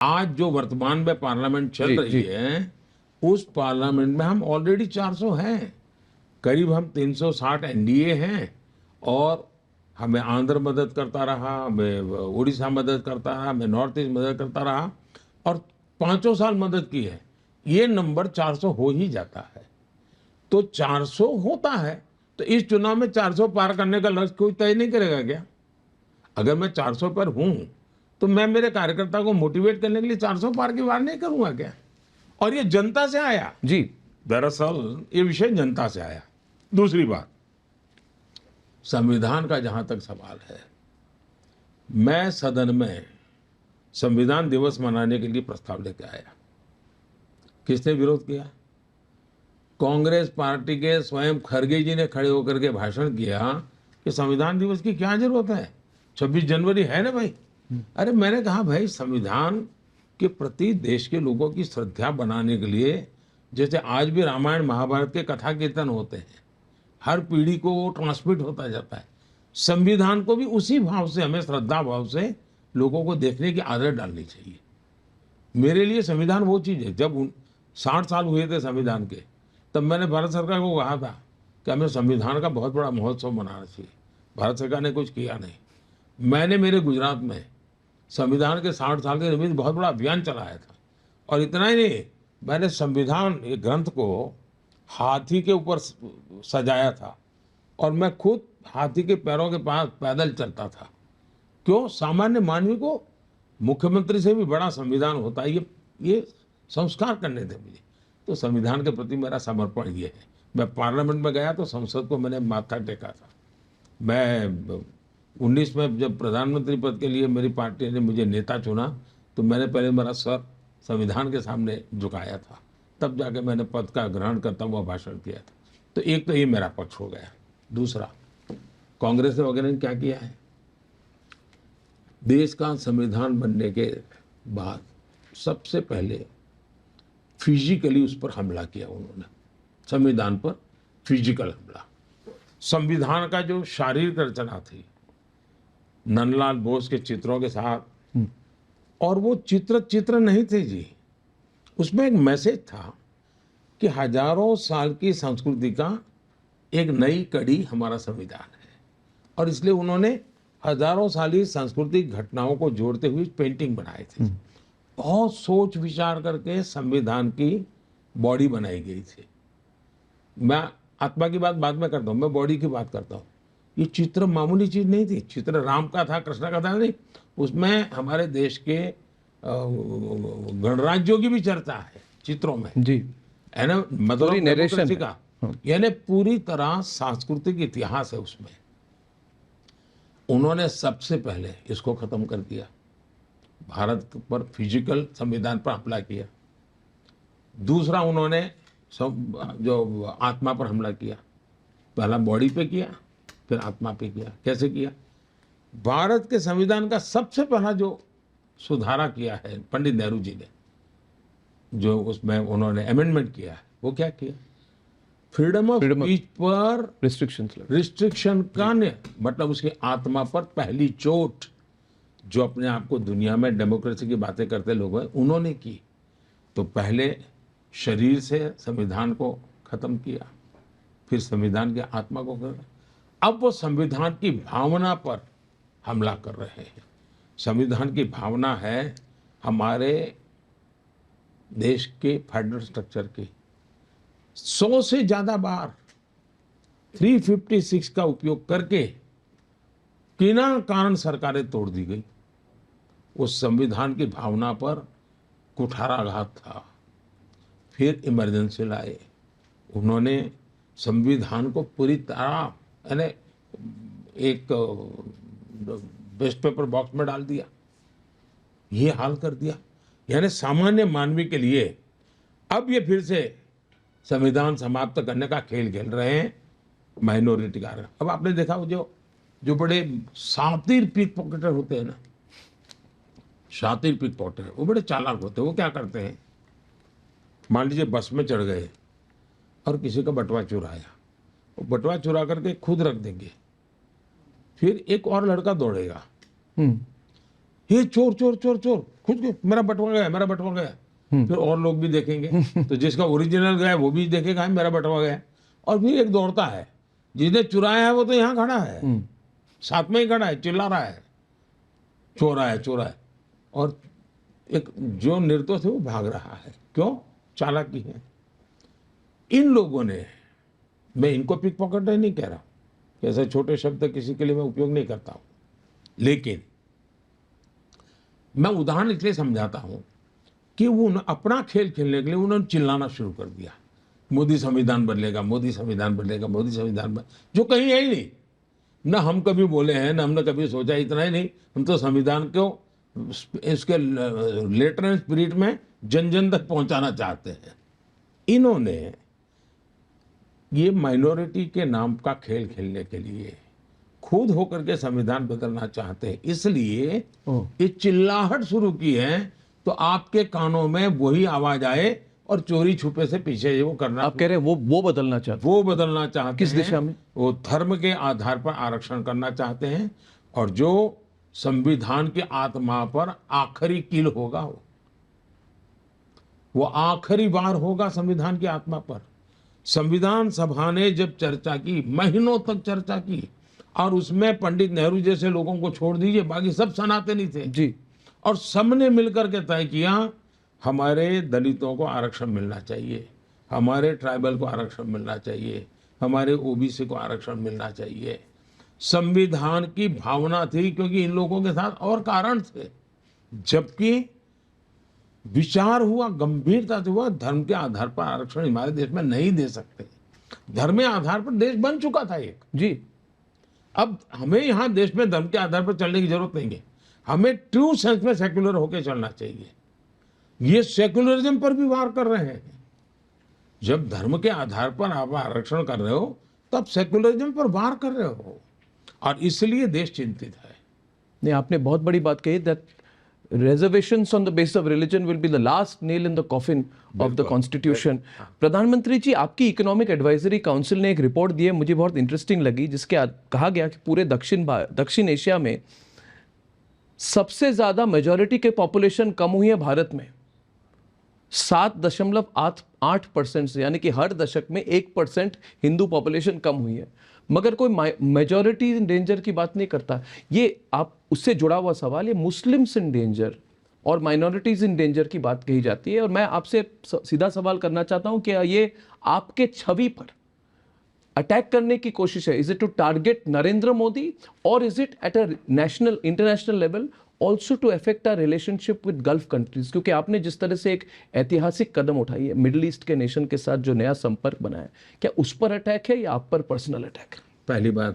आज जो वर्तमान में पार्लियामेंट चल रही है, उस पार्लियामेंट में हम ऑलरेडी 400 हैं, करीब हम 360 एनडीए हैं, और हमें आंध्र मदद करता रहा, हमें उड़ीसा मदद करता रहा, हमें नॉर्थ ईस्ट मदद करता रहा, और 5 साल मदद की है। ये नंबर 400 हो ही जाता है। तो 400 होता है, तो इस चुनाव में 400 पार करने का लक्ष्य कोई तय नहीं करेगा क्या? अगर मैं 400 पर हूं, तो मैं मेरे कार्यकर्ता को मोटिवेट करने के लिए 400 पार की बात नहीं करूंगा क्या? और ये जनता से आया जी। दरअसल ये विषय जनता से आया। दूसरी बात, संविधान का जहां तक सवाल है, मैं सदन में संविधान दिवस मनाने के लिए प्रस्ताव लेकर आया। किसने विरोध किया? कांग्रेस पार्टी के स्वयं खड़गे जी ने खड़े होकर के भाषण किया कि संविधान दिवस की क्या जरूरत है, 26 जनवरी है ना भाई। अरे मैंने कहा भाई, संविधान के प्रति देश के लोगों की श्रद्धा बनाने के लिए, जैसे आज भी रामायण महाभारत के कथा कीर्तन होते हैं, हर पीढ़ी को वो ट्रांसमिट होता जाता है, संविधान को भी उसी भाव से, हमें श्रद्धा भाव से लोगों को देखने की आदत डालनी चाहिए। मेरे लिए संविधान वो चीज़ है, जब 60 साल हुए थे संविधान के, तब मैंने भारत सरकार को कहा था कि हमें संविधान का बहुत बड़ा महोत्सव मनाना चाहिए। भारत सरकार ने कुछ किया नहीं। मैंने मेरे गुजरात में संविधान के 60 साल के निमित्त बहुत बड़ा अभियान चलाया था, और इतना ही नहीं, मैंने संविधान ये ग्रंथ को हाथी के ऊपर सजाया था, और मैं खुद हाथी के पैरों के पास पैदल चलता था। क्यों? सामान्य मानवी को मुख्यमंत्री से भी बड़ा संविधान होता है, ये संस्कार करने थे मुझे। तो संविधान के प्रति मेरा समर्पण ये है। मैं पार्लियामेंट में गया तो संसद को मैंने माथा टेका था। मैं 19 में जब प्रधानमंत्री पद के लिए मेरी पार्टी ने मुझे नेता चुना, तो मैंने पहले मेरा सर संविधान के सामने झुकाया था, तब जाके मैंने पद का ग्रहण करता हुआ भाषण किया था। तो एक तो ये मेरा पक्ष हो गया। दूसरा, कांग्रेस वगैरह ने क्या किया है? देश का संविधान बनने के बाद सबसे पहले फिजिकली उस पर हमला किया उन्होंने, संविधान पर फिजिकल हमला। संविधान का जो शारीरिक रचना थी, नंदलाल बोस के चित्रों के साथ, और वो चित्र नहीं थे जी, उसमें एक मैसेज था कि हजारों साल की संस्कृति का एक नई कड़ी हमारा संविधान है, और इसलिए उन्होंने हजारों साली सांस्कृतिक घटनाओं को जोड़ते हुए पेंटिंग बनाए थे। बहुत सोच विचार करके संविधान की बॉडी बनाई गई थी। मैं आत्मा की बात बाद में करता हूँ, मैं बॉडी की बात करता हूँ। ये चित्र मामूली चीज नहीं थी। चित्र राम का था, कृष्ण का था नहीं, उसमें हमारे देश के गणराज्यों की भी चर्चा है चित्रों में जी, है ना, मतलब नरेशन का, यानी पूरी तरह सांस्कृतिक इतिहास है उसमें। उन्होंने सबसे पहले इसको खत्म कर दिया, भारत पर फिजिकल संविधान पर हमला किया। दूसरा, उन्होंने जो आत्मा पर हमला किया, पहला बॉडी पे किया, फिर आत्मा पे किया। कैसे किया? भारत के संविधान का सबसे पहला जो सुधारा किया है पंडित नेहरू जी ने, जो उसमें उन्होंने अमेंडमेंट किया है, वो क्या किया? फ्रीडम ऑफ स्पीच पर रिस्ट्रिक्शन का मतलब उसकी आत्मा पर पहली चोट जो अपने आप को दुनिया में डेमोक्रेसी की बातें करते लोग हैं, उन्होंने की। तो पहले शरीर से संविधान को खत्म किया, फिर संविधान की आत्मा को कर, अब वो संविधान की भावना पर हमला कर रहे हैं। संविधान की भावना है हमारे देश के फेडरल स्ट्रक्चर की। 100 से ज्यादा बार 356 का उपयोग करके बिना कारण सरकारें तोड़ दी गई। उस संविधान की भावना पर कुठाराघात था। फिर इमरजेंसी लाए, उन्होंने संविधान को पूरी तरह यानी एक वेस्ट पेपर बॉक्स में डाल दिया, ये हाल कर दिया। यानी सामान्य मानवी के लिए अब ये फिर से संविधान समाप्त करने का खेल खेल रहे हैं माइनॉरिटी का। अब आपने देखा जो बड़े शातिर पिक पॉकेटर होते हैं ना, शातिर पिक पॉकेटर, वो बड़े चालाक होते हैं। वो क्या करते हैं, मान लीजिए बस में चढ़ गए और किसी का बटुआ चुराया, वो बटुआ चुरा करके खुद रख देंगे, फिर एक और लड़का दौड़ेगा, ये चोर चोर चोर चोर, खुद के मेरा बटवा गया, मेरा बटवा गया। फिर और लोग भी देखेंगे तो जिसका ओरिजिनल गया वो भी देखेगा मेरा बटवा गया। और फिर एक दौड़ता है, जिसने चुराया है वो तो यहाँ खड़ा है, साथ में ही खड़ा है, चिल्ला रहा है चोरा है चोरा है। और एक जो निर्दोष है वो भाग रहा है। क्यों? चालाकी है। इन लोगों ने, मैं इनको पिक पॉकेटर नहीं कह रहा हूं, ऐसे छोटे शब्द किसी के लिए मैं उपयोग नहीं करता हूं, लेकिन मैं उदाहरण इसलिए समझाता हूं कि वो अपना खेल खेलने के लिए उन्होंने चिल्लाना शुरू कर दिया, मोदी संविधान बदलेगा, मोदी संविधान बदलेगा, मोदी संविधान बदलेगा, जो कहीं है ही नहीं। न हम कभी बोले हैं, न हमने कभी सोचा, इतना ही नहीं, हम तो संविधान को इसके लेटर एंड स्पिरिट में जन जन तक पहुंचाना चाहते हैं। इन्होंने ये माइनॉरिटी के नाम का खेल खेलने के लिए खुद होकर के संविधान बदलना चाहते हैं, इसलिए ये चिल्लाहट शुरू की है। तो आपके कानों में वही आवाज आए और चोरी छुपे से पीछे वो करना। आप कह रहे हैं वो बदलना चाहते, वो बदलना चाहते किस हैं। दिशा में? वो धर्म के आधार पर आरक्षण करना चाहते हैं, और जो संविधान की आत्मा पर आखिरी कील होगा, वो आखिरी बार होगा संविधान की आत्मा पर। संविधान सभा ने जब चर्चा की, महीनों तक चर्चा की, और उसमें पंडित नेहरू जैसे लोगों को छोड़ दीजिए, बाकी सब सनातनी थे जी, और सबने मिलकर के तय किया हमारे दलितों को आरक्षण मिलना चाहिए, हमारे ट्राइबल को आरक्षण मिलना चाहिए, हमारे ओबीसी को आरक्षण मिलना चाहिए। संविधान की भावना थी, क्योंकि इन लोगों के साथ और कारण थे। जबकि विचार हुआ, गंभीरता से हुआ, धर्म के आधार पर आरक्षण हमारे देश में नहीं दे सकते। धर्म के आधार पर देश बन चुका था एक जी। अब हमें यहाँ देश में धर्म के आधार पर चलने की जरूरत नहीं है, हमें ट्रू सेंस में सेक्युलर होकर चलना चाहिए। ये सेक्युलरिज्म पर भी वार कर रहे हैं। जब धर्म के आधार पर आप आरक्षण कर रहे हो, तब सेक्युलरिज्म पर वार कर रहे हो, और इसलिए देश चिंतित है। नहीं, आपने बहुत बड़ी बात कही, that reservations on the basis of religion will be the last nail in the coffin of the constitution. प्रधानमंत्री जी, आपकी इकोनॉमिक एडवाइजरी काउंसिल ने एक रिपोर्ट दी है, मुझे बहुत इंटरेस्टिंग लगी, जिसके कहा गया कि पूरे दक्षिण एशिया में सबसे ज्यादा मेजॉरिटी के पॉपुलेशन कम हुई है भारत में 7.8% से, यानी कि हर दशक में 1% हिंदू पॉपुलेशन कम हुई है, मगर कोई मेजॉरिटी इन डेंजर की बात नहीं करता। ये आप उससे जुड़ा हुआ सवाल, ये मुस्लिम्स इन डेंजर और माइनॉरिटीज इन डेंजर की बात कही जाती है, और मैं आपसे सीधा सवाल करना चाहता हूं कि ये आपके छवि पर अटैक करने की कोशिश है? Is it to target Narendra Modi, और is it at a national international level also to affect our relationship with Gulf countries? क्योंकि आपने जिस तरह से एक ऐतिहासिक कदम उठाई है, मिडिल ईस्ट के नेशन के साथ जो नया संपर्क बनाया, क्या उस पर अटैक है या आप पर पर्सनल अटैक है? पहली बात है